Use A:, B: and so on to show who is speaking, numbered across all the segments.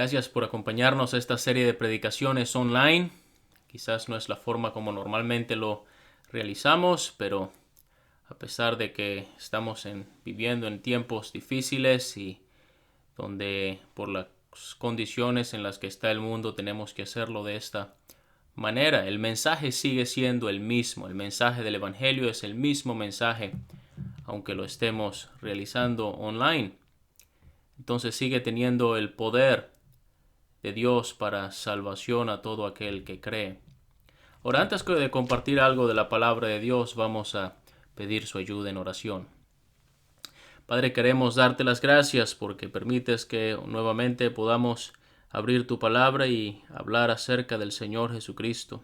A: Gracias por acompañarnos a esta serie de predicaciones online. Quizás no es la forma como normalmente lo realizamos, pero a pesar de que estamos viviendo en tiempos difíciles y donde por las condiciones en las que está el mundo tenemos que hacerlo de esta manera, el mensaje sigue siendo el mismo. El mensaje del Evangelio es el mismo mensaje, aunque lo estemos realizando online. Entonces sigue teniendo el poder de Dios para salvación a todo aquel que cree. Ahora, antes de compartir algo de la palabra de Dios, vamos a pedir su ayuda en oración. Padre, queremos darte las gracias porque permites que nuevamente podamos abrir tu palabra y hablar acerca del Señor Jesucristo,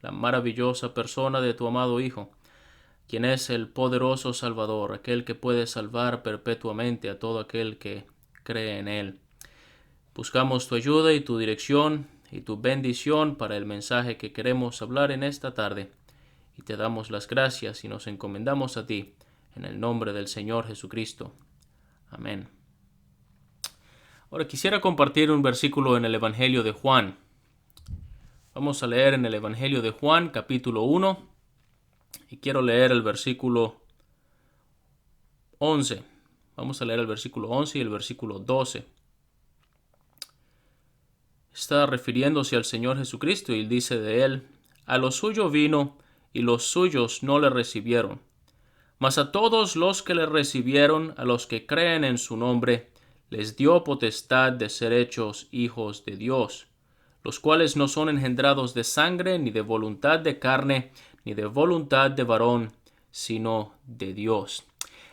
A: la maravillosa persona de tu amado Hijo, quien es el poderoso Salvador, aquel que puede salvar perpetuamente a todo aquel que cree en Él. Buscamos tu ayuda y tu dirección y tu bendición para el mensaje que queremos hablar en esta tarde. Y te damos las gracias y nos encomendamos a ti, en el nombre del Señor Jesucristo. Amén. Ahora quisiera compartir un versículo en el Evangelio de Juan. Vamos a leer en el Evangelio de Juan, capítulo 1, y quiero leer el versículo 11. Vamos a leer el versículo 11 y el versículo 12. Está refiriéndose al Señor Jesucristo y dice de él: a lo suyo vino y los suyos no le recibieron. Mas a todos los que le recibieron, a los que creen en su nombre, les dio potestad de ser hechos hijos de Dios, los cuales no son engendrados de sangre, ni de voluntad de carne, ni de voluntad de varón, sino de Dios.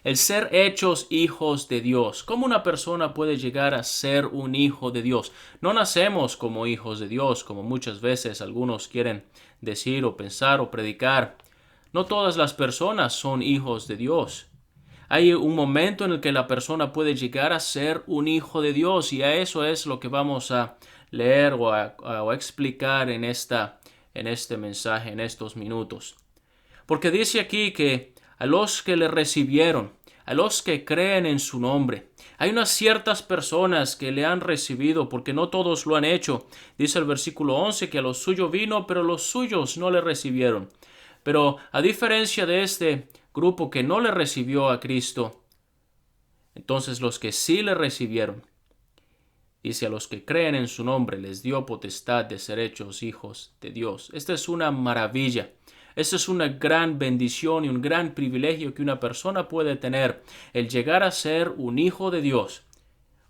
A: El ser hechos hijos de Dios. ¿Cómo una persona puede llegar a ser un hijo de Dios? No nacemos como hijos de Dios, como muchas veces algunos quieren decir o pensar o predicar. No todas las personas son hijos de Dios. Hay un momento en el que la persona puede llegar a ser un hijo de Dios, y a eso es lo que vamos a leer o a explicar en este mensaje, en estos minutos. Porque dice aquí que a los que le recibieron, a los que creen en su nombre. Hay unas ciertas personas que le han recibido, porque no todos lo han hecho. Dice el versículo 11 que a los suyos vino, pero los suyos no le recibieron. Pero a diferencia de este grupo que no le recibió a Cristo, entonces los que sí le recibieron, dice: a los que creen en su nombre les dio potestad de ser hechos hijos de Dios. Esta es una maravilla. Esta es una gran bendición y un gran privilegio que una persona puede tener, el llegar a ser un hijo de Dios.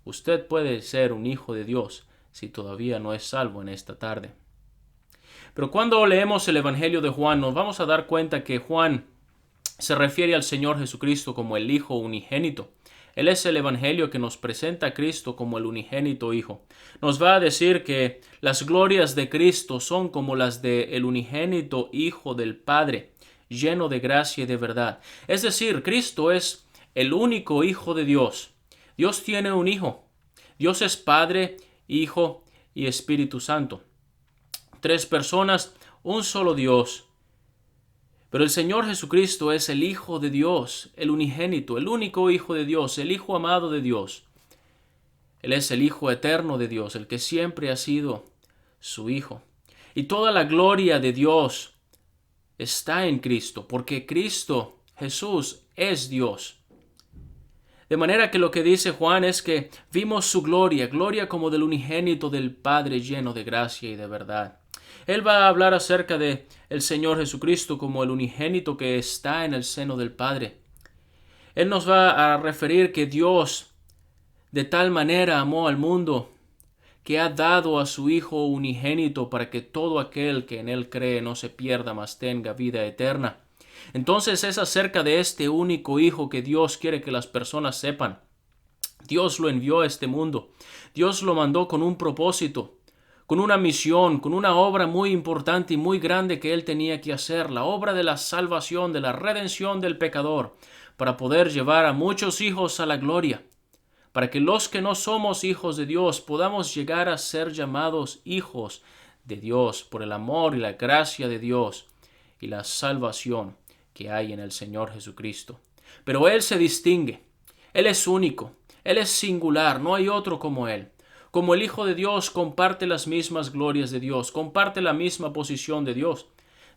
A: Usted puede ser un hijo de Dios si todavía no es salvo en esta tarde. Pero cuando leemos el Evangelio de Juan, nos vamos a dar cuenta que Juan se refiere al Señor Jesucristo como el Hijo unigénito. Él es el Evangelio que nos presenta a Cristo como el unigénito Hijo. Nos va a decir que las glorias de Cristo son como las del unigénito Hijo del Padre, lleno de gracia y de verdad. Es decir, Cristo es el único Hijo de Dios. Dios tiene un Hijo. Dios es Padre, Hijo y Espíritu Santo. Tres personas, un solo Dios. Pero el Señor Jesucristo es el Hijo de Dios, el unigénito, el único Hijo de Dios, el Hijo amado de Dios. Él es el Hijo eterno de Dios, el que siempre ha sido su Hijo. Y toda la gloria de Dios está en Cristo, porque Cristo, Jesús, es Dios. De manera que lo que dice Juan es que vimos su gloria, gloria como del unigénito del Padre, lleno de gracia y de verdad. Él va a hablar acerca de el Señor Jesucristo como el unigénito que está en el seno del Padre. Él nos va a referir que Dios de tal manera amó al mundo que ha dado a su Hijo unigénito para que todo aquel que en Él cree no se pierda, mas tenga vida eterna. Entonces es acerca de este único Hijo que Dios quiere que las personas sepan. Dios lo envió a este mundo. Dios lo mandó con un propósito, con una misión, con una obra muy importante y muy grande que Él tenía que hacer, la obra de la salvación, de la redención del pecador, para poder llevar a muchos hijos a la gloria, para que los que no somos hijos de Dios podamos llegar a ser llamados hijos de Dios por el amor y la gracia de Dios y la salvación que hay en el Señor Jesucristo. Pero Él se distingue, Él es único, Él es singular, no hay otro como Él. como el Hijo de Dios, comparte las mismas glorias de Dios, comparte la misma posición de Dios.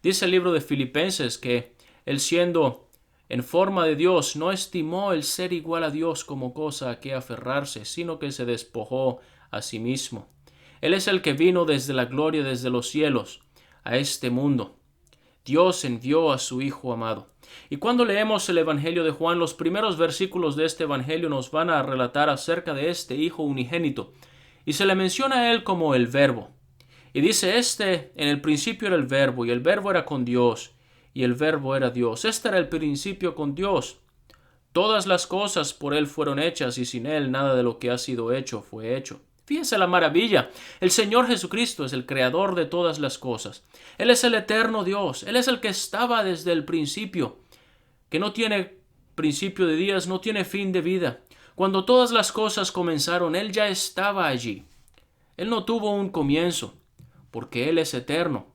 A: Dice el libro de Filipenses que él, siendo en forma de Dios, no estimó el ser igual a Dios como cosa a que aferrarse, sino que se despojó a sí mismo. Él es el que vino desde la gloria, desde los cielos, a este mundo. Dios envió a su Hijo amado. Y cuando leemos el Evangelio de Juan, los primeros versículos de este Evangelio nos van a relatar acerca de este Hijo unigénito. Y se le menciona a él como el Verbo. Y dice, en el principio era el Verbo, y el Verbo era con Dios, y el Verbo era Dios. Este era el principio con Dios. Todas las cosas por él fueron hechas, y sin él nada de lo que ha sido hecho fue hecho. Fíjense la maravilla. El Señor Jesucristo es el creador de todas las cosas. Él es el eterno Dios. Él es el que estaba desde el principio, que no tiene principio de días, no tiene fin de vida. Cuando todas las cosas comenzaron, Él ya estaba allí. Él no tuvo un comienzo, porque Él es eterno.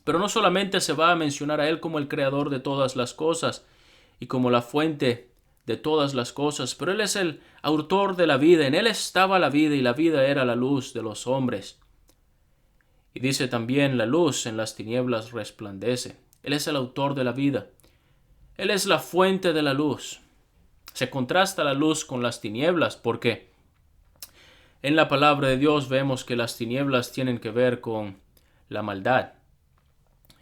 A: Pero no solamente se va a mencionar a Él como el creador de todas las cosas y como la fuente de todas las cosas, pero Él es el autor de la vida. En Él estaba la vida y la vida era la luz de los hombres. Y dice también, la luz en las tinieblas resplandece. Él es el autor de la vida. Él es la fuente de la luz. Se contrasta la luz con las tinieblas porque en la palabra de Dios vemos que las tinieblas tienen que ver con la maldad.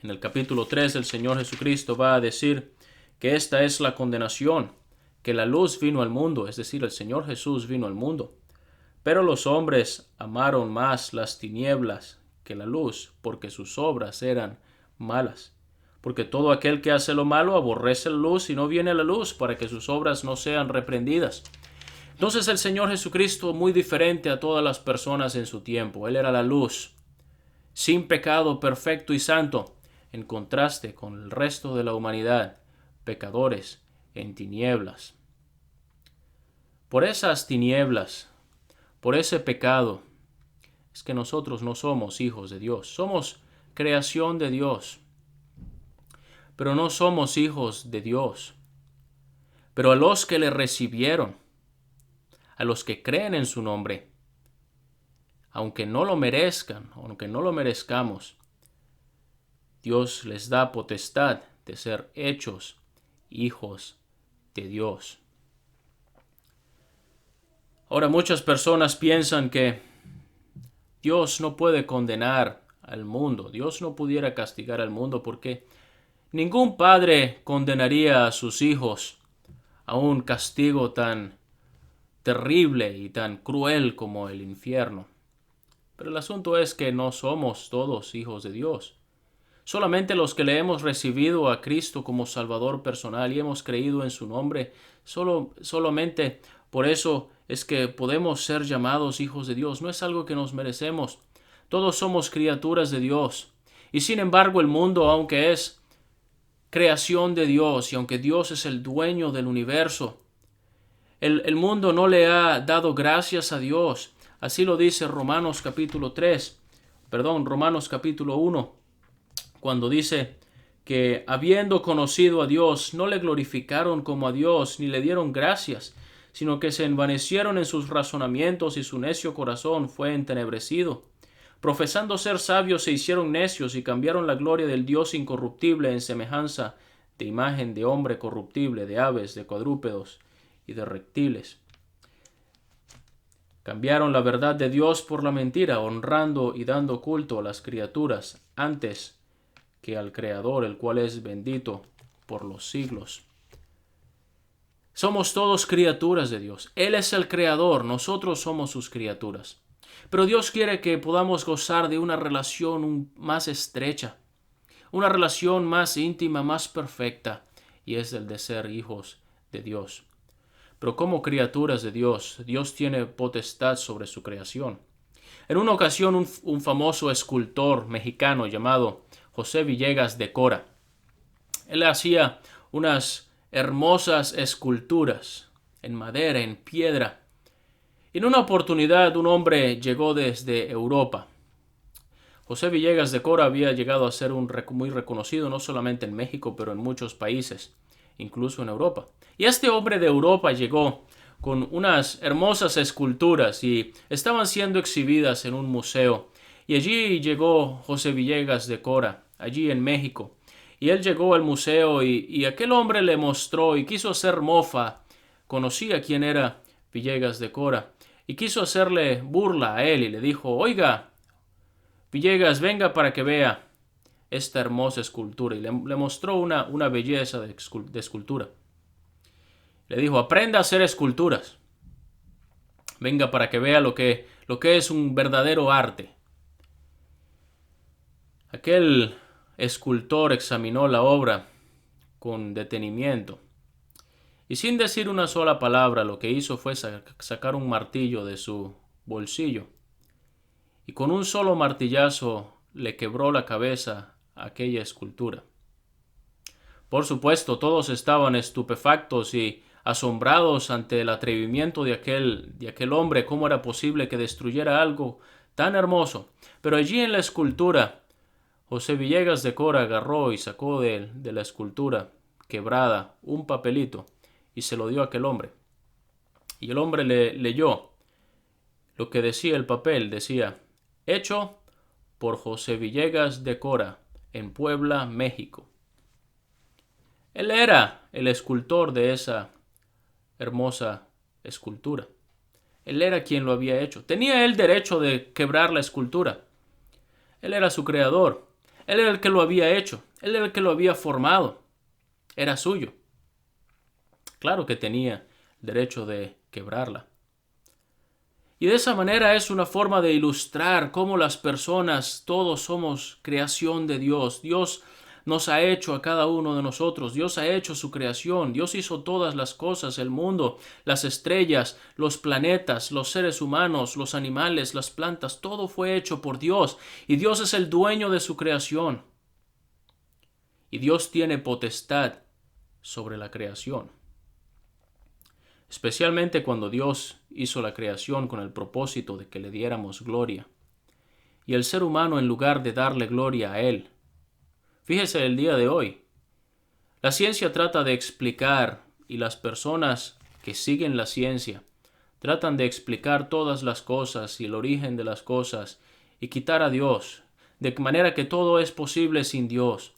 A: En el capítulo 3 el Señor Jesucristo va a decir que esta es la condenación, que la luz vino al mundo, es decir, el Señor Jesús vino al mundo. Pero los hombres amaron más las tinieblas que la luz, porque sus obras eran malas. Porque todo aquel que hace lo malo aborrece la luz y no viene a la luz para que sus obras no sean reprendidas. Entonces el Señor Jesucristo, muy diferente a todas las personas en su tiempo, Él era la luz, sin pecado, perfecto y santo, en contraste con el resto de la humanidad, pecadores en tinieblas. Por esas tinieblas, por ese pecado, es que nosotros no somos hijos de Dios. Somos creación de Dios, pero no somos hijos de Dios. Pero a los que le recibieron, a los que creen en su nombre, aunque no lo merezcan, aunque no lo merezcamos, Dios les da potestad de ser hechos hijos de Dios. Ahora muchas personas piensan que Dios no puede condenar al mundo. Dios no pudiera castigar al mundo porque ningún padre condenaría a sus hijos a un castigo tan terrible y tan cruel como el infierno. Pero el asunto es que no somos todos hijos de Dios. Solamente los que le hemos recibido a Cristo como Salvador personal y hemos creído en su nombre, solamente por eso es que podemos ser llamados hijos de Dios. No es algo que nos merecemos. Todos somos criaturas de Dios. Y sin embargo el mundo, aunque es creación de Dios y aunque Dios es el dueño del universo, el mundo no le ha dado gracias a Dios. Así lo dice Romanos capítulo 1, cuando dice que habiendo conocido a Dios, no le glorificaron como a Dios, ni le dieron gracias, sino que se envanecieron en sus razonamientos y su necio corazón fue entenebrecido. Profesando ser sabios se hicieron necios y cambiaron la gloria del Dios incorruptible en semejanza de imagen de hombre corruptible, de aves, de cuadrúpedos y de reptiles. Cambiaron la verdad de Dios por la mentira, honrando y dando culto a las criaturas antes que al Creador, el cual es bendito por los siglos. Somos todos criaturas de Dios. Él es el Creador, nosotros somos sus criaturas. Pero Dios quiere que podamos gozar de una relación más estrecha, una relación más íntima, más perfecta, y es el de ser hijos de Dios. Pero como criaturas de Dios, Dios tiene potestad sobre su creación. En una ocasión, un famoso escultor mexicano llamado José Villegas de Cora, él hacía unas hermosas esculturas en madera, en piedra. En una oportunidad, un hombre llegó desde Europa. José Villegas de Cora había llegado a ser muy reconocido no solamente en México, pero en muchos países, incluso en Europa. Y este hombre de Europa llegó con unas hermosas esculturas y estaban siendo exhibidas en un museo. Y allí llegó José Villegas de Cora, allí en México. Y él llegó al museo y aquel hombre le mostró y quiso hacer mofa. Conocía quién era Villegas de Cora y quiso hacerle burla a él y le dijo: oiga, Villegas, venga para que vea esta hermosa escultura. Y le mostró una belleza de escultura. Le dijo: aprenda a hacer esculturas. Venga para que vea lo que es un verdadero arte. Aquel escultor examinó la obra con detenimiento y sin decir una sola palabra lo que hizo fue sacar un martillo de su bolsillo y con un solo martillazo le quebró la cabeza a aquella escultura. Por supuesto, todos estaban estupefactos y asombrados ante el atrevimiento de aquel hombre. ¿Cómo era posible que destruyera algo tan hermoso? Pero allí en la escultura, José Villegas de Cora agarró y sacó de la escultura quebrada un papelito y se lo dio a aquel hombre. Y el hombre le leyó lo que decía el papel. Decía: hecho por José Villegas de Cora en Puebla, México. Él era el escultor de esa hermosa escultura. Él era quien lo había hecho. Tenía el derecho de quebrar la escultura. Él era su creador. Él era el que lo había hecho. Él era el que lo había formado. Era suyo. Claro que tenía el derecho de quebrarla. Y de esa manera es una forma de ilustrar cómo las personas, todos somos creación de Dios. Dios nos ha hecho a cada uno de nosotros. Dios ha hecho su creación. Dios hizo todas las cosas, el mundo, las estrellas, los planetas, los seres humanos, los animales, las plantas. Todo fue hecho por Dios. Y Dios es el dueño de su creación. Y Dios tiene potestad sobre la creación. Especialmente cuando Dios hizo la creación con el propósito de que le diéramos gloria. Y el ser humano, en lugar de darle gloria a Él, fíjese el día de hoy, la ciencia trata de explicar, y las personas que siguen la ciencia tratan de explicar todas las cosas y el origen de las cosas y quitar a Dios, de manera que todo es posible sin Dios,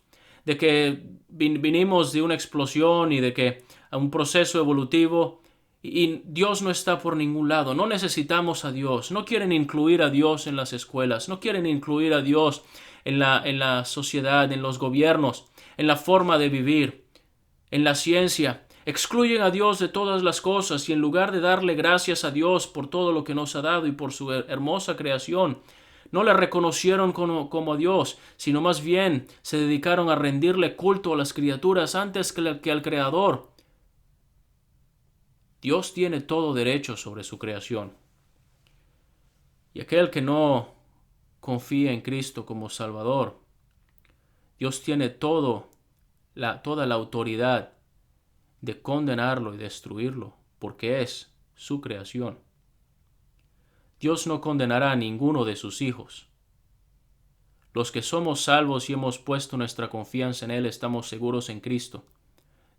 A: de que vinimos de una explosión y de que a un proceso evolutivo. Y Dios no está por ningún lado. No necesitamos a Dios. No quieren incluir a Dios en las escuelas. No quieren incluir a Dios en la sociedad, en los gobiernos, en la forma de vivir, en la ciencia. Excluyen a Dios de todas las cosas y en lugar de darle gracias a Dios por todo lo que nos ha dado y por su hermosa creación, no le reconocieron como Dios, sino más bien se dedicaron a rendirle culto a las criaturas antes que al Creador. Dios tiene todo derecho sobre su creación. Y aquel que no confía en Cristo como Salvador, Dios tiene toda la autoridad de condenarlo y destruirlo, porque es su creación. Dios no condenará a ninguno de sus hijos. Los que somos salvos y hemos puesto nuestra confianza en Él, estamos seguros en Cristo.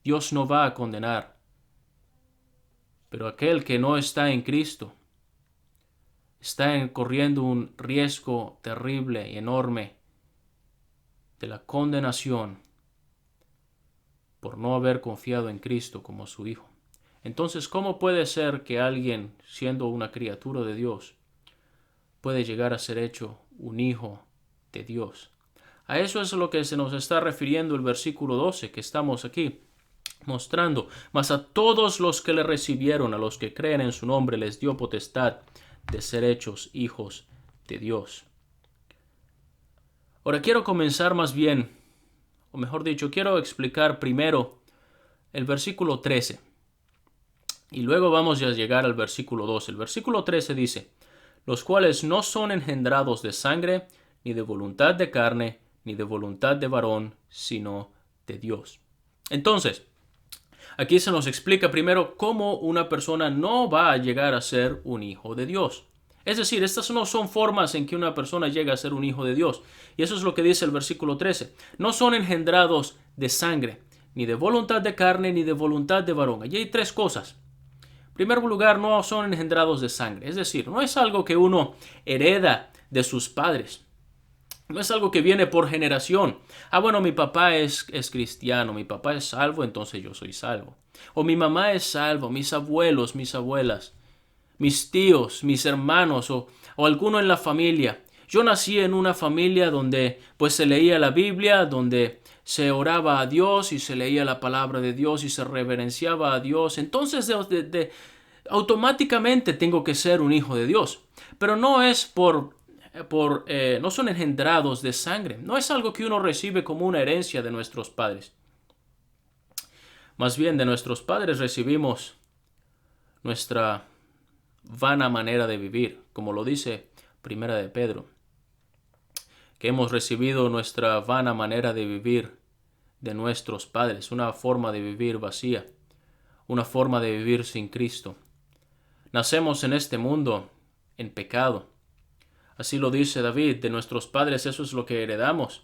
A: Dios no va a condenar. Pero aquel que no está en Cristo está corriendo un riesgo terrible y enorme de la condenación por no haber confiado en Cristo como su Hijo. Entonces, ¿cómo puede ser que alguien, siendo una criatura de Dios, puede llegar a ser hecho un hijo de Dios? A eso es lo que se nos está refiriendo el versículo 12 que estamos aquí mostrando. Mas a todos los que le recibieron, a los que creen en su nombre, les dio potestad de ser hechos hijos de Dios. Ahora quiero comenzar más bien, o mejor dicho, quiero explicar primero el versículo 13. Y luego vamos a llegar al versículo 12. El versículo 13 dice: los cuales no son engendrados de sangre, ni de voluntad de carne, ni de voluntad de varón, sino de Dios. Entonces, aquí se nos explica primero cómo una persona no va a llegar a ser un hijo de Dios. Es decir, estas no son formas en que una persona llega a ser un hijo de Dios. Y eso es lo que dice el versículo 13. No son engendrados de sangre, ni de voluntad de carne, ni de voluntad de varón. Allí hay tres cosas. primer lugar, no son engendrados de sangre. Es decir, no es algo que uno hereda de sus padres. No es algo que viene por generación. Bueno, mi papá es cristiano, mi papá es salvo, entonces yo soy salvo. O mi mamá es salvo, mis abuelos, mis abuelas, mis tíos, mis hermanos o alguno en la familia. Yo nací en una familia donde pues se leía la Biblia, donde se oraba a Dios y se leía la palabra de Dios y se reverenciaba a Dios. Entonces automáticamente tengo que ser un hijo de Dios. Pero no es no son engendrados de sangre. No es algo que uno recibe como una herencia de nuestros padres. Más bien de nuestros padres recibimos nuestra vana manera de vivir, como lo dice Primera de Pedro, que hemos recibido nuestra vana manera de vivir de nuestros padres, una forma de vivir vacía, una forma de vivir sin Cristo. Nacemos en este mundo en pecado. Así lo dice David, de nuestros padres eso es lo que heredamos.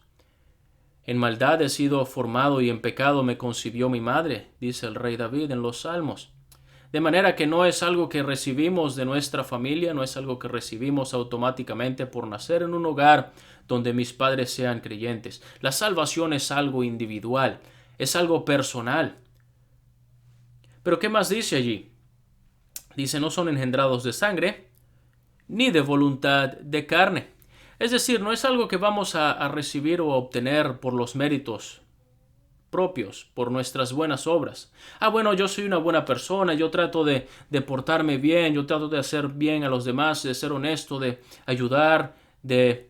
A: En maldad he sido formado y en pecado me concibió mi madre, dice el rey David en los Salmos. De manera que no es algo que recibimos de nuestra familia, no es algo que recibimos automáticamente por nacer en un hogar donde mis padres sean creyentes. La salvación es algo individual, es algo personal. Pero ¿qué más dice allí? Dice, no son engendrados de sangre, ni de voluntad de carne. Es decir, no es algo que vamos a recibir o a obtener por los méritos propios, por nuestras buenas obras. Bueno, yo soy una buena persona, yo trato de portarme bien, yo trato de hacer bien a los demás, de ser honesto, de ayudar, de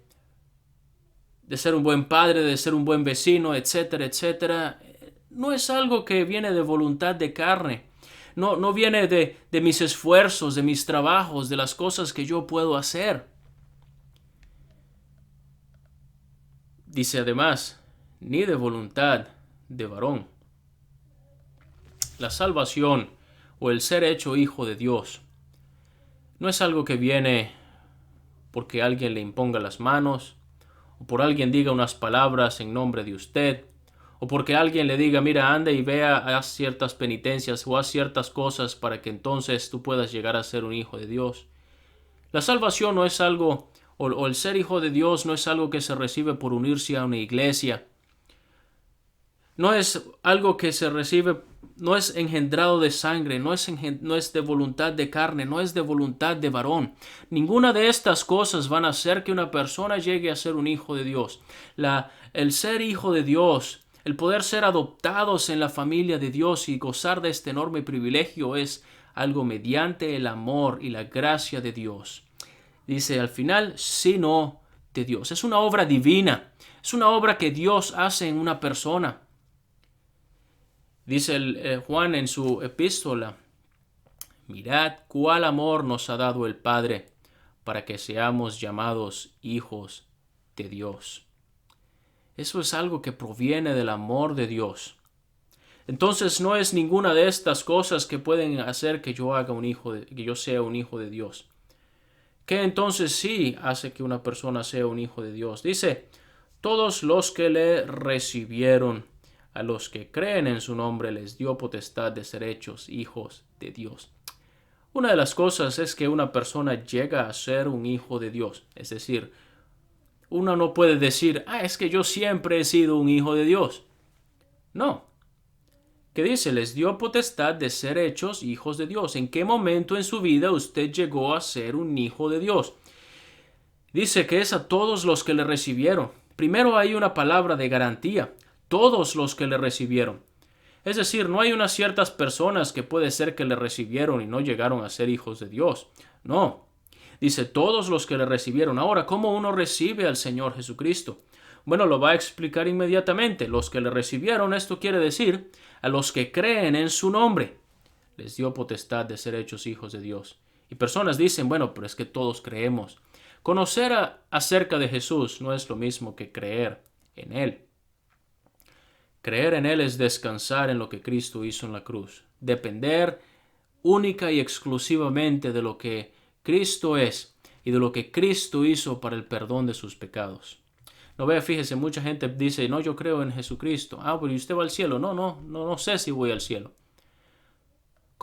A: ser un buen padre, de ser un buen vecino, etcétera, etcétera. No es algo que viene de voluntad de carne. No viene de mis esfuerzos, de mis trabajos, de las cosas que yo puedo hacer. Dice además, ni de voluntad de varón. La salvación o el ser hecho hijo de Dios no es algo que viene porque alguien le imponga las manos, o por alguien diga unas palabras en nombre de usted, o porque alguien le diga, mira, anda y vea, haz ciertas penitencias o haz ciertas cosas para que entonces tú puedas llegar a ser un hijo de Dios. La salvación no es algo, o el ser hijo de Dios no es algo que se recibe por unirse a una iglesia. No es algo que se recibe, no es engendrado de sangre, no es de voluntad de carne, no es de voluntad de varón. Ninguna de estas cosas van a hacer que una persona llegue a ser un hijo de Dios. El ser hijo de Dios, el poder ser adoptados en la familia de Dios y gozar de este enorme privilegio es algo mediante el amor y la gracia de Dios. Dice al final, sino de Dios. Es una obra divina, es una obra que Dios hace en una persona. Dice Juan en su epístola, mirad cuál amor nos ha dado el Padre para que seamos llamados hijos de Dios. Eso es algo que proviene del amor de Dios. Entonces no es ninguna de estas cosas que pueden hacer que yo sea un hijo de Dios. ¿Qué entonces sí hace que una persona sea un hijo de Dios? Dice, todos los que le recibieron, a los que creen en su nombre les dio potestad de ser hechos hijos de Dios. Una de las cosas es que una persona llega a ser un hijo de Dios. Es decir, uno no puede decir, es que yo siempre he sido un hijo de Dios. No. ¿Qué dice? Les dio potestad de ser hechos hijos de Dios. ¿En qué momento en su vida usted llegó a ser un hijo de Dios? Dice que es a todos los que le recibieron. Primero hay una palabra de garantía. Todos los que le recibieron. Es decir, no hay unas ciertas personas que puede ser que le recibieron y no llegaron a ser hijos de Dios. No. Dice todos los que le recibieron. Ahora, ¿cómo uno recibe al Señor Jesucristo? Bueno, lo va a explicar inmediatamente. Los que le recibieron, esto quiere decir a los que creen en su nombre. Les dio potestad de ser hechos hijos de Dios. Y personas dicen, bueno, pero es que todos creemos. Conocer acerca de Jesús no es lo mismo que creer en Él. Creer en Él es descansar en lo que Cristo hizo en la cruz. Depender única y exclusivamente de lo que Cristo es y de lo que Cristo hizo para el perdón de sus pecados. No vea, fíjese, mucha gente dice, no, yo creo en Jesucristo. Pero ¿y usted va al cielo? No sé si voy al cielo.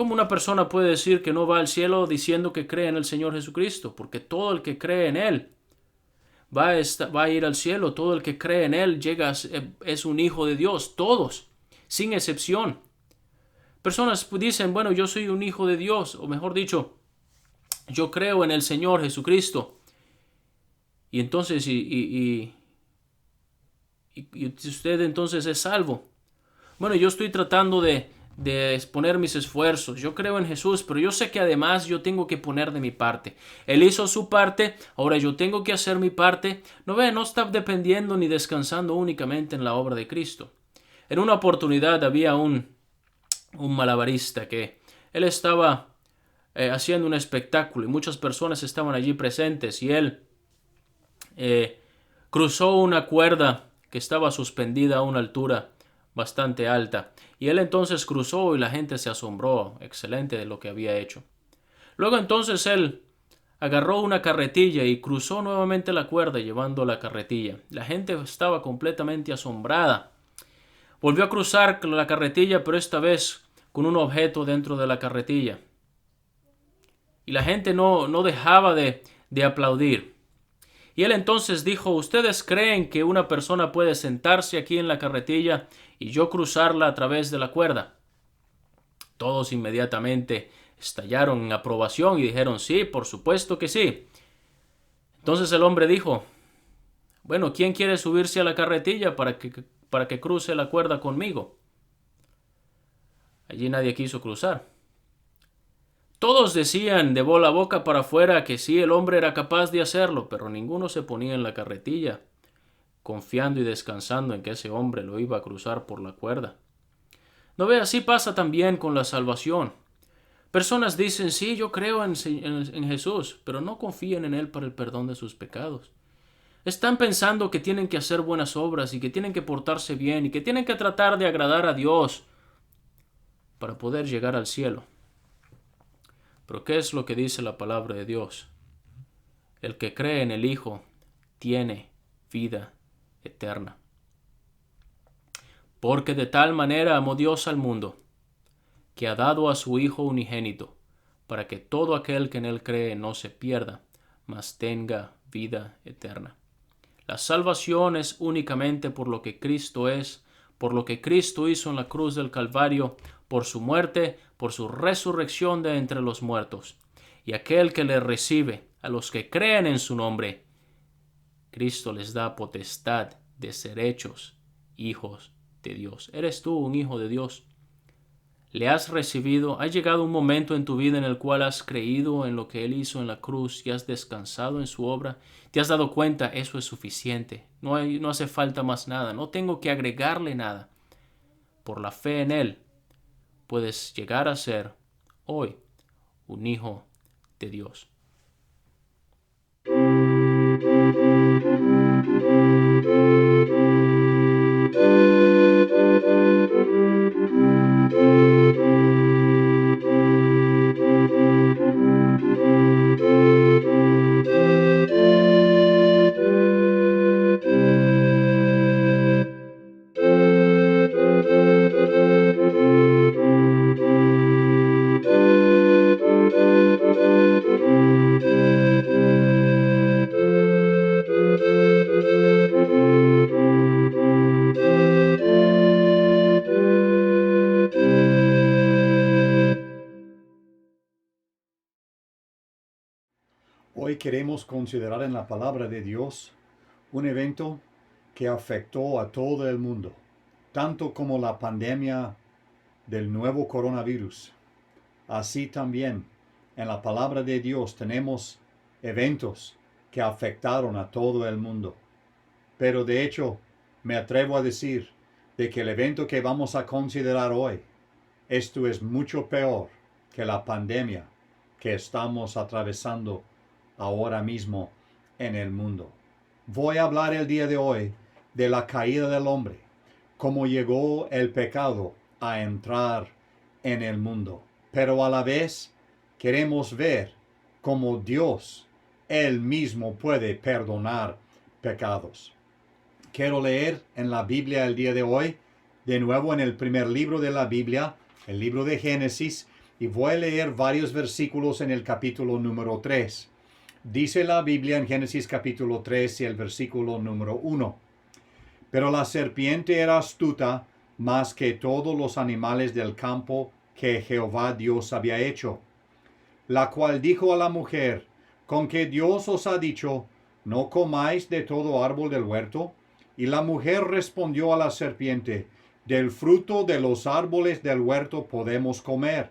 A: ¿Cómo una persona puede decir que no va al cielo diciendo que cree en el Señor Jesucristo? Porque todo el que cree en Él va a ir al cielo. Todo el que cree en Él es un hijo de Dios. Todos, sin excepción. Personas dicen, bueno, yo soy un hijo de Dios, o mejor dicho, yo creo en el Señor Jesucristo. Y entonces, y usted entonces es salvo. Bueno, yo estoy tratando de exponer mis esfuerzos. Yo creo en Jesús, pero yo sé que además yo tengo que poner de mi parte. Él hizo su parte, ahora yo tengo que hacer mi parte. No está dependiendo ni descansando únicamente en la obra de Cristo. En una oportunidad había un malabarista que él estaba haciendo un espectáculo y muchas personas estaban allí presentes y él cruzó una cuerda que estaba suspendida a una altura bastante alta. Y él entonces cruzó y la gente se asombró, excelente de lo que había hecho. Luego entonces él agarró una carretilla y cruzó nuevamente la cuerda llevando la carretilla. La gente estaba completamente asombrada. Volvió a cruzar la carretilla, pero esta vez con un objeto dentro de la carretilla. Y la gente no dejaba de aplaudir. Y él entonces dijo, ¿ustedes creen que una persona puede sentarse aquí en la carretilla y yo cruzarla a través de la cuerda? Todos inmediatamente estallaron en aprobación y dijeron, sí, por supuesto que sí. Entonces el hombre dijo, bueno, ¿quién quiere subirse a la carretilla para que cruce la cuerda conmigo? Allí nadie quiso cruzar. Todos decían de boca a boca para afuera que sí, el hombre era capaz de hacerlo, pero ninguno se ponía en la carretilla, confiando y descansando en que ese hombre lo iba a cruzar por la cuerda. ¿No ve? Así pasa también con la salvación. Personas dicen, sí, yo creo en Jesús, pero no confían en Él para el perdón de sus pecados. Están pensando que tienen que hacer buenas obras y que tienen que portarse bien y que tienen que tratar de agradar a Dios para poder llegar al cielo. Pero ¿qué es lo que dice la palabra de Dios? El que cree en el Hijo tiene vida eterna. Porque de tal manera amó Dios al mundo, que ha dado a su Hijo unigénito, para que todo aquel que en Él cree no se pierda, mas tenga vida eterna. La salvación es únicamente por lo que Cristo es, por lo que Cristo hizo en la cruz del Calvario, por su muerte, por su resurrección de entre los muertos. Y aquel que le recibe, a los que creen en su nombre, Cristo les da potestad de ser hechos hijos de Dios. ¿Eres tú un hijo de Dios? ¿Le has recibido? ¿Ha llegado un momento en tu vida en el cual has creído en lo que Él hizo en la cruz y has descansado en su obra? ¿Te has dado cuenta? Eso es suficiente. No hace falta más nada. No tengo que agregarle nada. Por la fe en Él, puedes llegar a ser hoy un hijo de Dios.
B: Hoy queremos considerar en la palabra de Dios un evento que afectó a todo el mundo, tanto como la pandemia del nuevo coronavirus. Así también en la palabra de Dios tenemos eventos que afectaron a todo el mundo. Pero de hecho, me atrevo a decir de que el evento que vamos a considerar hoy, esto es mucho peor que la pandemia que estamos atravesando ahora mismo en el mundo. Voy a hablar el día de hoy de la caída del hombre, cómo llegó el pecado a entrar en el mundo. Pero a la vez queremos ver cómo Dios, Él mismo, puede perdonar pecados. Quiero leer en la Biblia el día de hoy, de nuevo en el primer libro de la Biblia, el libro de Génesis, Y voy a leer varios versículos en el capítulo número 3. Dice la Biblia en Génesis capítulo 3 y el versículo número 1. Pero la serpiente era astuta más que todos los animales del campo que Jehová Dios había hecho, la cual dijo a la mujer, ¿con que Dios os ha dicho, no comáis de todo árbol del huerto? Y la mujer respondió a la serpiente, del fruto de los árboles del huerto podemos comer,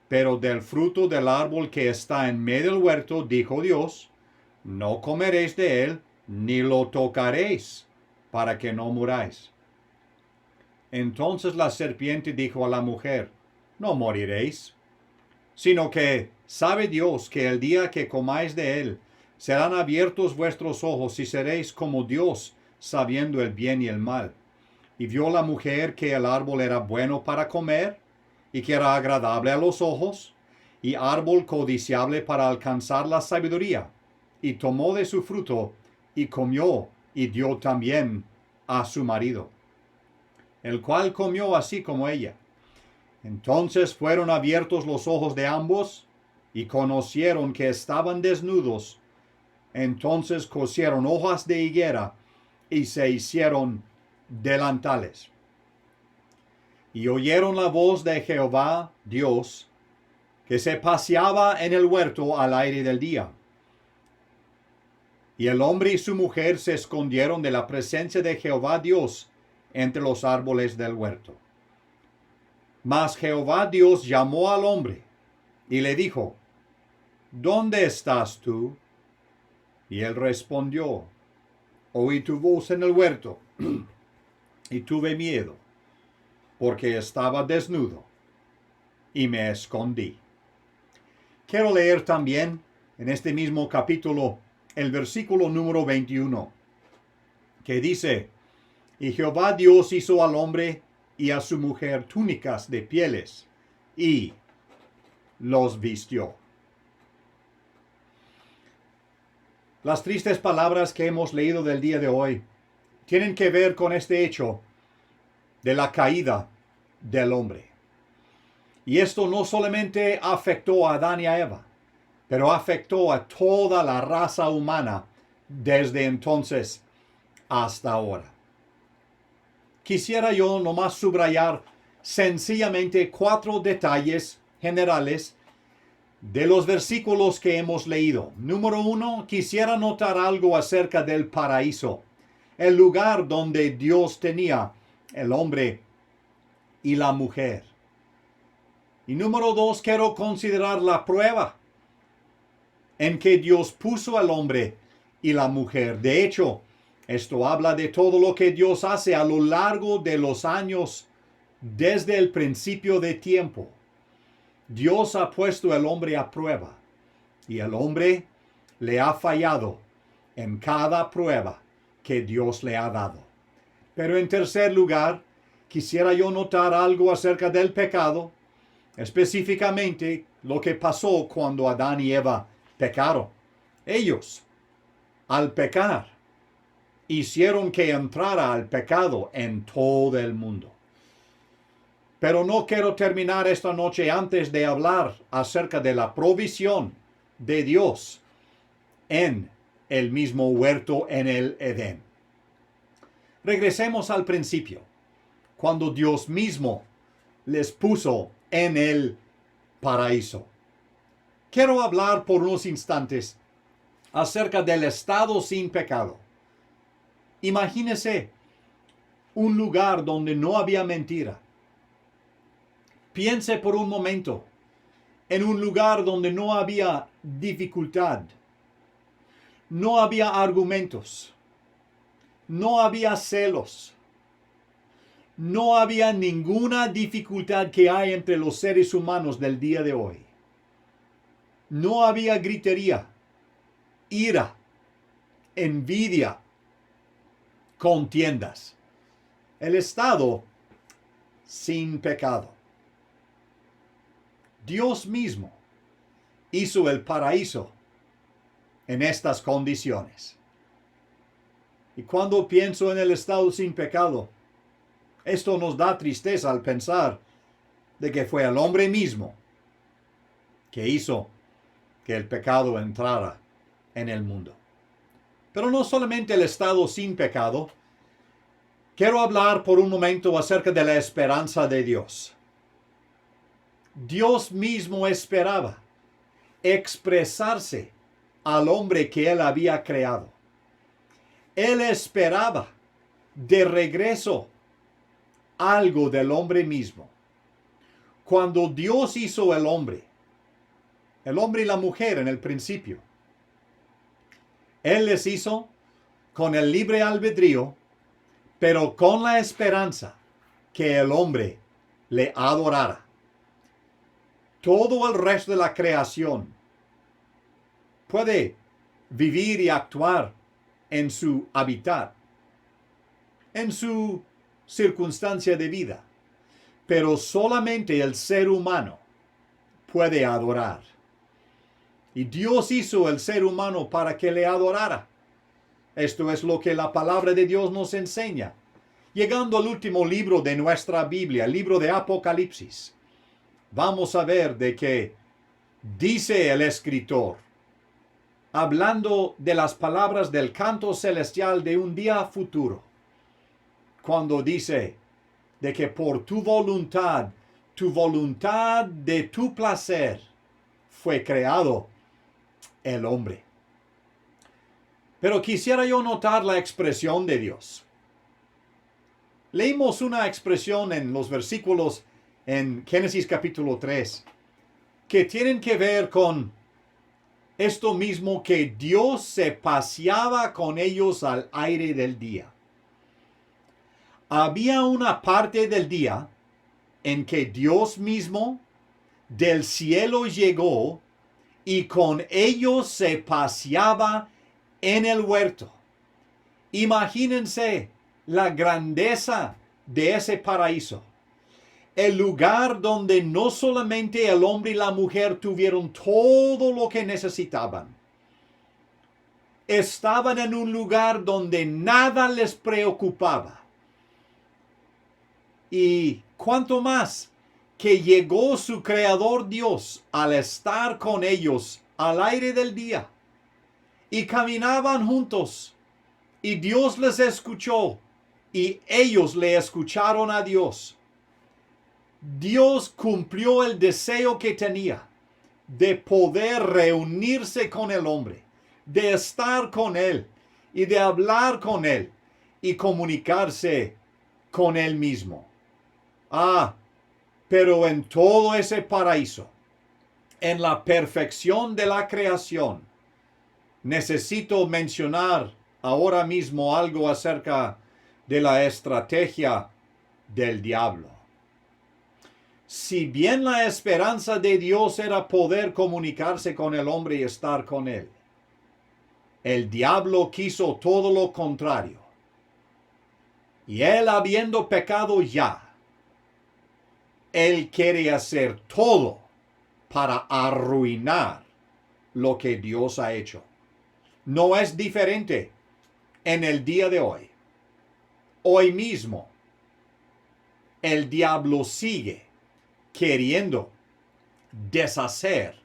B: pero del fruto del árbol que está en medio del huerto, dijo Dios, no comeréis de él, ni lo tocaréis, para que no muráis. Entonces la serpiente dijo a la mujer, no moriréis, sino que sabe Dios que el día que comáis de él, serán abiertos vuestros ojos y seréis como Dios, sabiendo el bien y el mal. Y vio la mujer que el árbol era bueno para comer, y que era agradable a los ojos, y árbol codiciable para alcanzar la sabiduría, y tomó de su fruto, y comió, y dio también a su marido, el cual comió así como ella. Entonces fueron abiertos los ojos de ambos, y conocieron que estaban desnudos. Entonces cosieron hojas de higuera, y se hicieron delantales. Y oyeron la voz de Jehová Dios, que se paseaba en el huerto al aire del día. Y el hombre y su mujer se escondieron de la presencia de Jehová Dios entre los árboles del huerto. Mas Jehová Dios llamó al hombre y le dijo, ¿dónde estás tú? Y él respondió, oí tu voz en el huerto y tuve miedo, porque estaba desnudo y me escondí. Quiero leer también en este mismo capítulo el versículo número 21, que dice, y Jehová Dios hizo al hombre y a su mujer túnicas de pieles, y los vistió. Las tristes palabras que hemos leído del día de hoy tienen que ver con este hecho de la caída del hombre. Y esto no solamente afectó a Adán y a Eva, pero afectó a toda la raza humana desde entonces hasta ahora. Quisiera yo nomás subrayar sencillamente 4 detalles generales de los versículos que hemos leído. Número 1, quisiera notar algo acerca del paraíso, el lugar donde Dios tenía el hombre y la mujer. Y número 2, quiero considerar la prueba en que Dios puso al hombre y la mujer. De hecho, esto habla de todo lo que Dios hace a lo largo de los años desde el principio de tiempo. Dios ha puesto al hombre a prueba y el hombre le ha fallado en cada prueba que Dios le ha dado. Pero en tercer lugar, quisiera yo notar algo acerca del pecado, específicamente lo que pasó cuando Adán y Eva pecaron. Ellos, al pecar, hicieron que entrara el pecado en todo el mundo. Pero no quiero terminar esta noche antes de hablar acerca de la provisión de Dios en el mismo huerto en el Edén. Regresemos al principio, cuando Dios mismo les puso en el paraíso. Quiero hablar por unos instantes acerca del estado sin pecado. Imagínese un lugar donde no había mentira. Piense por un momento en un lugar donde no había dificultad, no había argumentos, no había celos, no había ninguna dificultad que hay entre los seres humanos del día de hoy. No había gritería, ira, envidia, contiendas. El estado sin pecado. Dios mismo hizo el paraíso en estas condiciones. Y cuando pienso en el estado sin pecado, esto nos da tristeza al pensar de que fue el hombre mismo que hizo que el pecado entrara en el mundo. Pero no solamente el estado sin pecado. Quiero hablar por un momento acerca de la esperanza de Dios. Dios mismo esperaba expresarse al hombre que él había creado. Él esperaba de regreso algo del hombre mismo. Cuando Dios hizo el hombre y la mujer en el principio, Él les hizo con el libre albedrío, pero con la esperanza que el hombre le adorara. Todo el resto de la creación puede vivir y actuar en su hábitat, en su circunstancia de vida, pero solamente el ser humano puede adorar. Y Dios hizo el ser humano para que le adorara. Esto es lo que la palabra de Dios nos enseña. Llegando al último libro de nuestra Biblia, el libro de Apocalipsis, vamos a ver de que dice el escritor, hablando de las palabras del canto celestial de un día futuro, cuando dice de que por tu voluntad de tu placer, fue creado el hombre. Pero quisiera yo notar la expresión de Dios. Leímos una expresión en los versículos en Génesis capítulo 3 que tienen que ver con esto mismo, que Dios se paseaba con ellos al aire del día. Había una parte del día en que Dios mismo del cielo llegó y con ellos se paseaba en el huerto. Imagínense la grandeza de ese paraíso. El lugar donde no solamente el hombre y la mujer tuvieron todo lo que necesitaban. Estaban en un lugar donde nada les preocupaba. Y cuanto más que llegó su creador Dios al estar con ellos al aire del día. Y caminaban juntos. Y Dios les escuchó. Y ellos le escucharon a Dios. Dios cumplió el deseo que tenía de poder reunirse con el hombre, de estar con él y de hablar con él y comunicarse con él mismo. Pero en todo ese paraíso, en la perfección de la creación, necesito mencionar ahora mismo algo acerca de la estrategia del diablo. Si bien la esperanza de Dios era poder comunicarse con el hombre y estar con él, el diablo quiso todo lo contrario. Y él, habiendo pecado ya, él quiere hacer todo para arruinar lo que Dios ha hecho. No es diferente en el día de hoy. Hoy mismo, el diablo sigue queriendo deshacer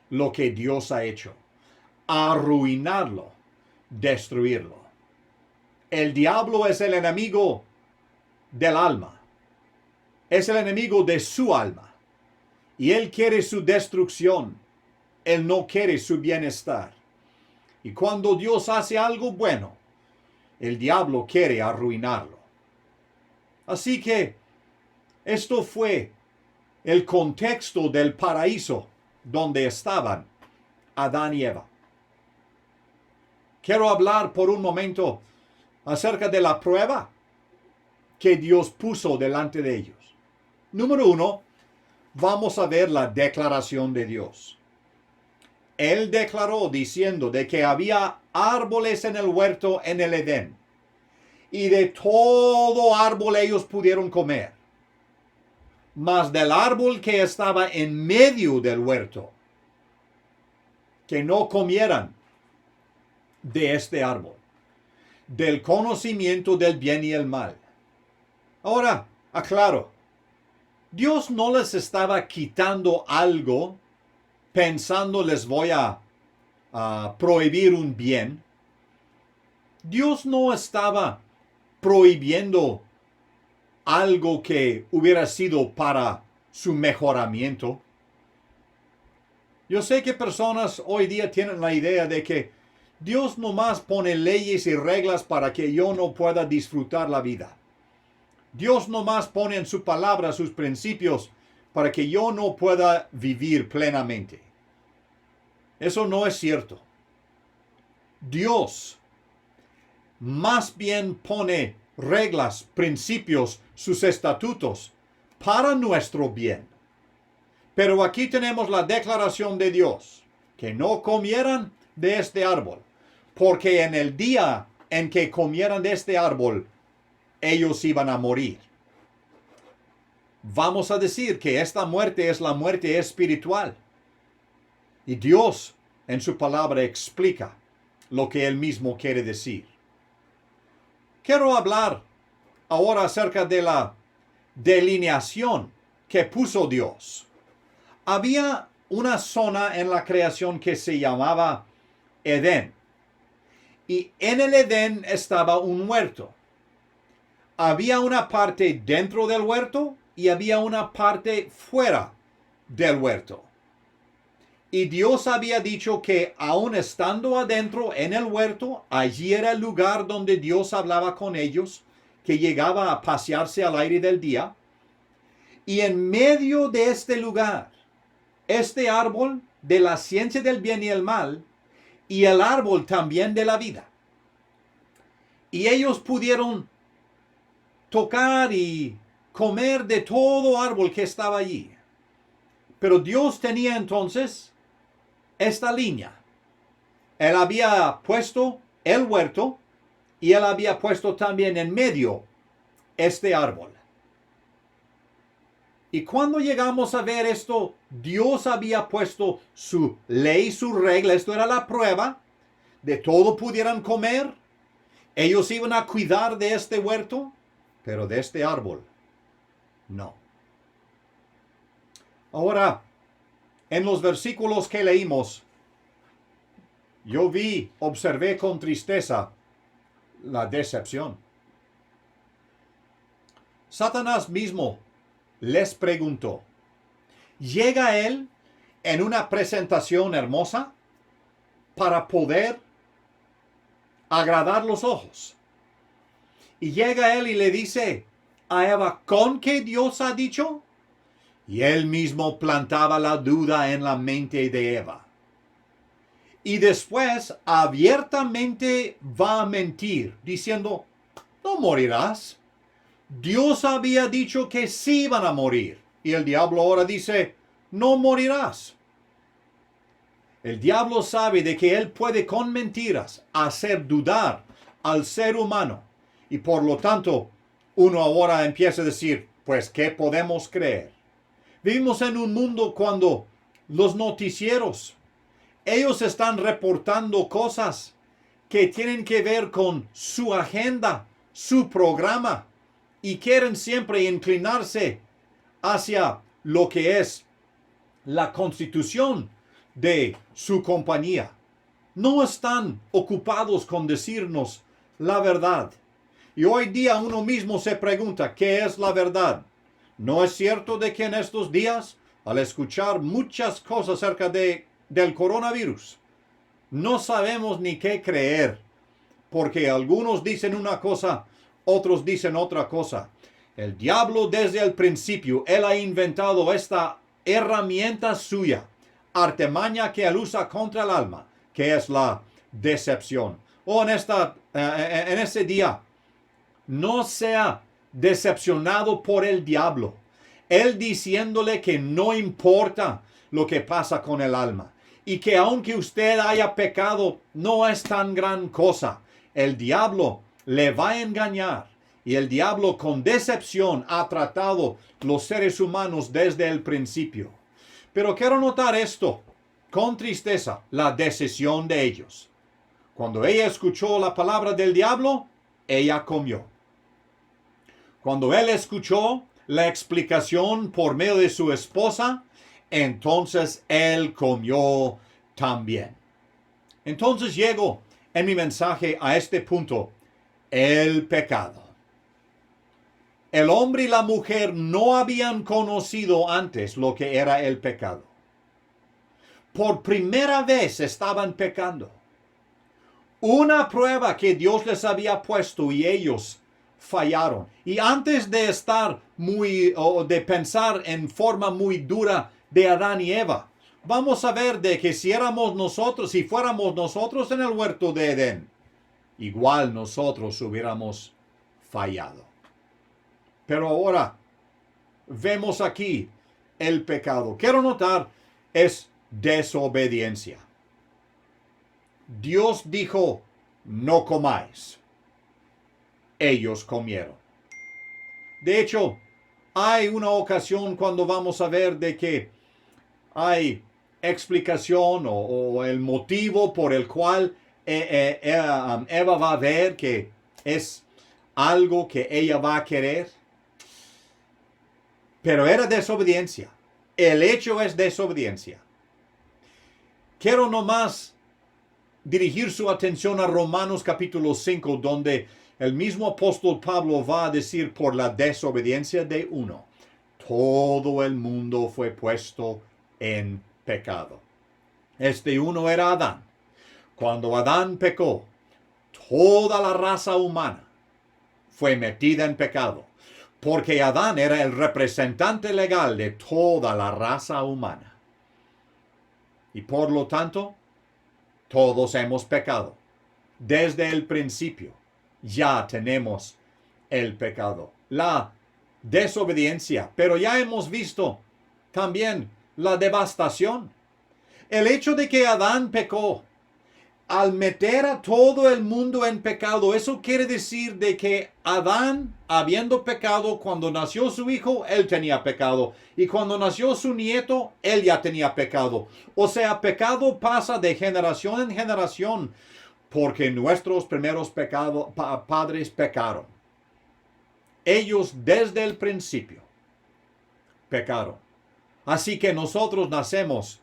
B: lo que Dios ha hecho, arruinarlo, destruirlo. El diablo es el enemigo del alma, es el enemigo de su alma, y él quiere su destrucción, él no quiere su bienestar. Y cuando Dios hace algo bueno, el diablo quiere arruinarlo. Así que esto fue el contexto del paraíso donde estaban Adán y Eva. Quiero hablar por un momento acerca de la prueba que Dios puso delante de ellos. Número 1, vamos a ver la declaración de Dios. Él declaró diciendo de que había árboles en el huerto en el Edén, y de todo árbol ellos pudieron comer, mas del árbol que estaba en medio del huerto, que no comieran de este árbol, del conocimiento del bien y el mal. Ahora, aclaro, Dios no les estaba quitando algo pensando les voy a prohibir un bien. Dios no estaba prohibiendo algo que hubiera sido para su mejoramiento. Yo sé que personas hoy día tienen la idea de que Dios nomás pone leyes y reglas para que yo no pueda disfrutar la vida. Dios nomás pone en su palabra sus principios para que yo no pueda vivir plenamente. Eso no es cierto. Dios más bien pone reglas, principios, sus estatutos para nuestro bien. Pero aquí tenemos la declaración de Dios, que no comieran de este árbol, porque en el día en que comieran de este árbol, ellos iban a morir. Vamos a decir que esta muerte es la muerte espiritual. Y Dios en su palabra explica lo que él mismo quiere decir. Quiero hablar ahora acerca de la delineación que puso Dios. Había una zona en la creación que se llamaba Edén. Y en el Edén estaba un huerto. Había una parte dentro del huerto y había una parte fuera del huerto. Y Dios había dicho que aun estando adentro en el huerto, allí era el lugar donde Dios hablaba con ellos, que llegaba a pasearse al aire del día. Y en medio de este lugar, este árbol de la ciencia del bien y el mal, y el árbol también de la vida. Y ellos pudieron tocar y comer de todo árbol que estaba allí. Pero Dios tenía entonces esta línea. Él había puesto el huerto y él había puesto también en medio este árbol. Y cuando llegamos a ver esto, Dios había puesto su ley, su regla. Esto era la prueba. De todo pudieran comer. Ellos iban a cuidar de este huerto, pero de este árbol, no. Ahora, en los versículos que leímos, yo observé con tristeza la decepción. Satanás mismo les preguntó. ¿Llega él en una presentación hermosa para poder agradar los ojos? Y llega él y le dice a Eva, ¿con qué Dios ha dicho? Y él mismo plantaba la duda en la mente de Eva. Y después abiertamente va a mentir, diciendo, no morirás. Dios había dicho que sí iban a morir. Y el diablo ahora dice, no morirás. El diablo sabe de que él puede con mentiras hacer dudar al ser humano. Y por lo tanto, uno ahora empieza a decir, pues, ¿qué podemos creer? Vivimos en un mundo cuando los noticieros, ellos están reportando cosas que tienen que ver con su agenda, su programa, y quieren siempre inclinarse hacia lo que es la constitución de su compañía. No están ocupados con decirnos la verdad. Y hoy día uno mismo se pregunta, ¿qué es la verdad? ¿No es cierto de que en estos días, al escuchar muchas cosas acerca del coronavirus, no sabemos ni qué creer? Porque algunos dicen una cosa, otros dicen otra cosa. El diablo desde el principio, él ha inventado esta herramienta suya, artimaña que él usa contra el alma, que es la decepción. En ese día, no sea decepcionado por el diablo. Él diciéndole que no importa lo que pasa con el alma. Y que aunque usted haya pecado, no es tan gran cosa. El diablo le va a engañar. Y el diablo con decepción ha tratado los seres humanos desde el principio. Pero quiero notar esto con tristeza, la decisión de ellos. Cuando ella escuchó la palabra del diablo, ella comió. Cuando él escuchó la explicación por medio de su esposa, entonces él comió también. Entonces llego en mi mensaje a este punto, el pecado. El hombre y la mujer no habían conocido antes lo que era el pecado. Por primera vez estaban pecando. Una prueba que Dios les había puesto y ellos fallaron. Y antes de de pensar en forma muy dura de Adán y Eva, vamos a ver de que si fuéramos nosotros en el huerto de Edén, igual nosotros hubiéramos fallado. Pero ahora vemos aquí el pecado. Quiero notar, es desobediencia. Dios dijo, no comáis. Ellos comieron. De hecho, hay una ocasión cuando vamos a ver de que hay explicación o el motivo por el cual Eva va a ver que es algo que ella va a querer. Pero era desobediencia. El hecho es desobediencia. Quiero nomás dirigir su atención a Romanos capítulo 5, donde el mismo apóstol Pablo va a decir por la desobediencia de uno, todo el mundo fue puesto en pecado. Este uno era Adán. Cuando Adán pecó, toda la raza humana fue metida en pecado, porque Adán era el representante legal de toda la raza humana. Y por lo tanto, todos hemos pecado. Desde el principio ya tenemos el pecado, la desobediencia, pero ya hemos visto también la devastación. El hecho de que Adán pecó, al meter a todo el mundo en pecado, eso quiere decir de que Adán, habiendo pecado, cuando nació su hijo, él tenía pecado. Y cuando nació su nieto, él ya tenía pecado. O sea, pecado pasa de generación en generación, porque nuestros primeros padres pecaron. Ellos desde el principio pecaron. Así que nosotros nacemos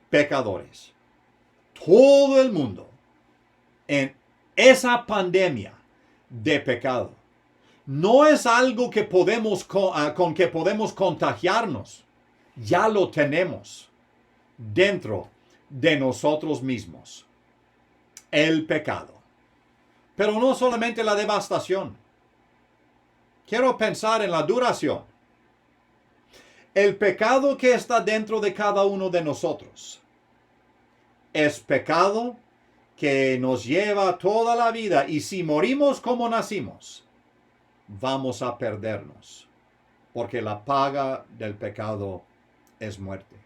B: pecadores. Todo el mundo en esa pandemia de pecado no es algo que con que podemos contagiarnos. Ya lo tenemos dentro de nosotros mismos. El pecado. Pero no solamente la devastación. Quiero pensar en la duración. El pecado que está dentro de cada uno de nosotros es pecado que nos lleva toda la vida, y si morimos como nacimos, vamos a perdernos, porque la paga del pecado es muerte.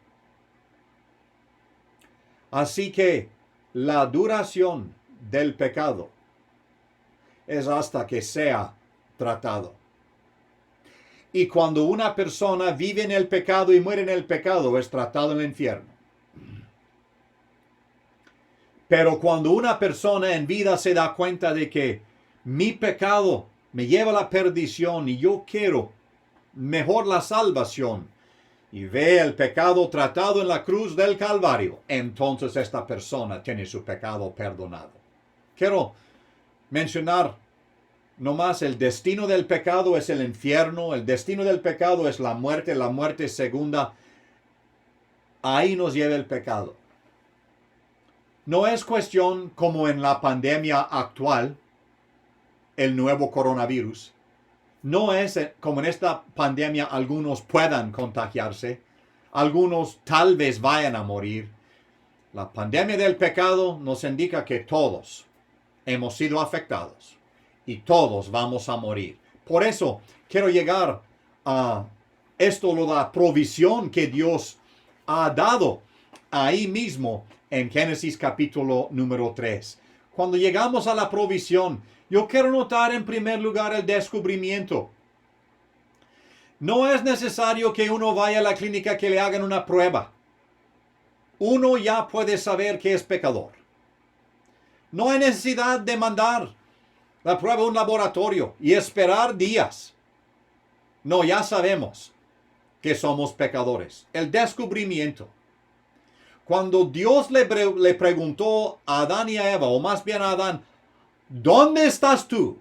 B: Así que la duración del pecado es hasta que sea tratado. Y cuando una persona vive en el pecado y muere en el pecado, es tratado en el infierno. Pero cuando una persona en vida se da cuenta de que mi pecado me lleva a la perdición y yo quiero mejor la salvación, y ve el pecado tratado en la cruz del Calvario, entonces esta persona tiene su pecado perdonado. Quiero mencionar nomás el destino del pecado es el infierno, el destino del pecado es la muerte segunda. Ahí nos lleva el pecado. No es cuestión como en la pandemia actual, el nuevo coronavirus. No es como en esta pandemia algunos puedan contagiarse, algunos tal vez vayan a morir. La pandemia del pecado nos indica que todos hemos sido afectados y todos vamos a morir. Por eso quiero llegar a la provisión que Dios ha dado ahí mismo en Génesis capítulo número 3. Cuando llegamos a la provisión, yo quiero notar en primer lugar el descubrimiento. No es necesario que uno vaya a la clínica que le hagan una prueba. Uno ya puede saber que es pecador. No hay necesidad de mandar la prueba a un laboratorio y esperar días. No, ya sabemos. que somos pecadores. El descubrimiento. Cuando Dios le preguntó a Adán y a Eva, o más bien a Adán, ¿dónde estás tú?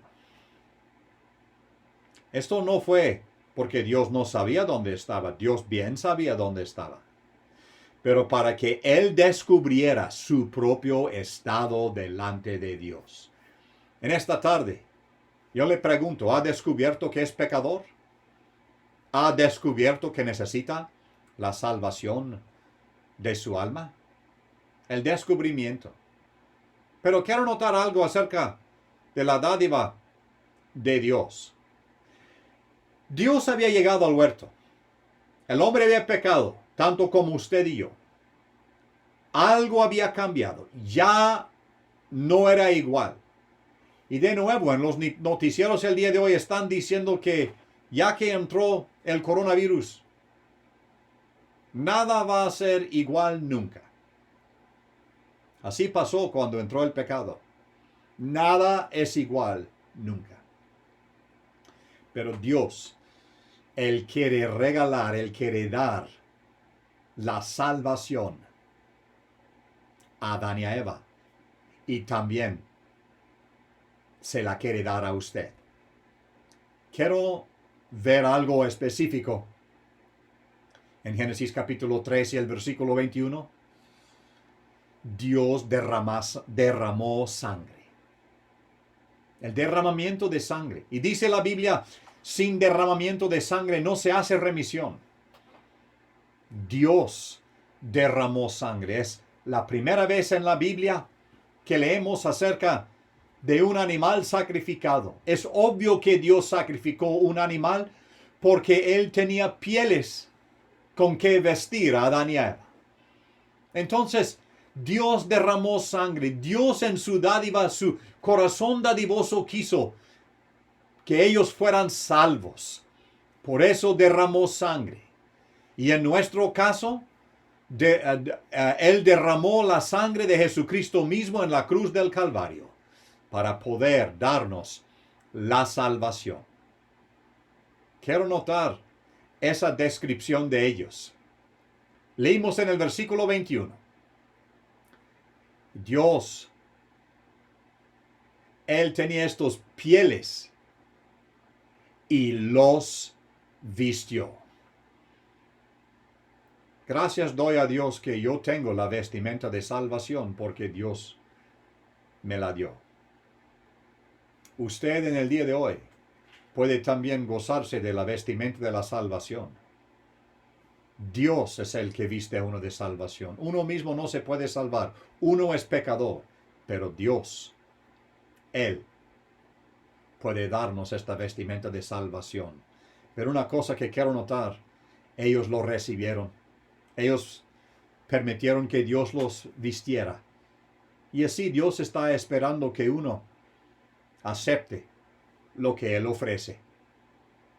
B: Esto no fue porque Dios no sabía dónde estaba. Dios bien sabía dónde estaba. Pero para que él descubriera su propio estado delante de Dios. En esta tarde, yo le pregunto, ¿ha descubierto que es pecador? ¿Ha descubierto que necesita la salvación de su alma? El descubrimiento. Pero quiero notar algo acerca de la dádiva de Dios. Dios había llegado al huerto. El hombre había pecado, tanto como usted y yo. Algo había cambiado. Ya no era igual. Y de nuevo, en los noticieros el día de hoy están diciendo que ya que entró el coronavirus, nada va a ser igual nunca. Así pasó cuando entró el pecado. Nada es igual nunca. Pero Dios, Él quiere regalar, Él quiere dar la salvación a Adán y a Eva. Y también se la quiere dar a usted. Quiero ver algo específico en Génesis capítulo 3 y el versículo 21. Dios derramó sangre. El derramamiento de sangre. Y dice la Biblia, sin derramamiento de sangre no se hace remisión. Dios derramó sangre. Es la primera vez en la Biblia que leemos acerca de un animal sacrificado. Es obvio que Dios sacrificó un animal porque Él tenía pieles con que vestir a Adán y a Eva. Entonces, Dios derramó sangre. Dios en su dádiva, su corazón dadivoso quiso que ellos fueran salvos. Por eso derramó sangre. Y en nuestro caso, Él derramó la sangre de Jesucristo mismo en la cruz del Calvario para poder darnos la salvación. Quiero notar esa descripción de ellos. Leímos en el versículo 21. Dios, Él tenía estos pieles y los vistió. Gracias doy a Dios que yo tengo la vestimenta de salvación porque Dios me la dio. Usted en el día de hoy puede también gozarse de la vestimenta de la salvación. Dios es el que viste a uno de salvación. Uno mismo no se puede salvar. Uno es pecador, pero Dios, Él, puede darnos esta vestimenta de salvación. Pero una cosa que quiero notar, ellos lo recibieron. Ellos permitieron que Dios los vistiera. Y así Dios está esperando que uno acepte lo que Él ofrece.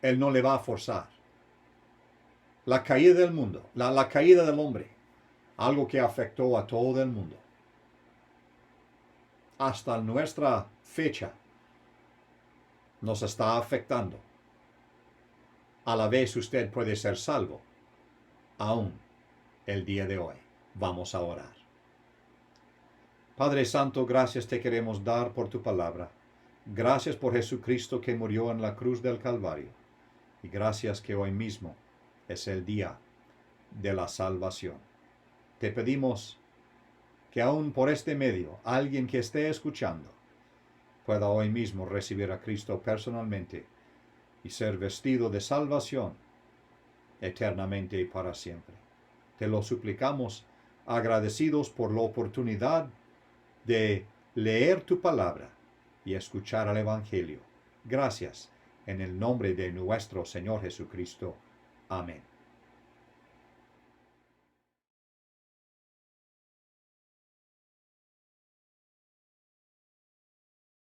B: Él no le va a forzar. La caída del mundo, la caída del hombre, algo que afectó a todo el mundo. Hasta nuestra fecha nos está afectando. A la vez usted puede ser salvo, aún el día de hoy. Vamos a orar. Padre Santo, gracias te queremos dar por tu palabra. Gracias por Jesucristo que murió en la cruz del Calvario. Y gracias que hoy mismo es el día de la salvación. Te pedimos que aún por este medio, alguien que esté escuchando pueda hoy mismo recibir a Cristo personalmente y ser vestido de salvación eternamente y para siempre. Te lo suplicamos agradecidos por la oportunidad de leer tu palabra y escuchar al Evangelio. Gracias en el nombre de nuestro Señor Jesucristo. Amén.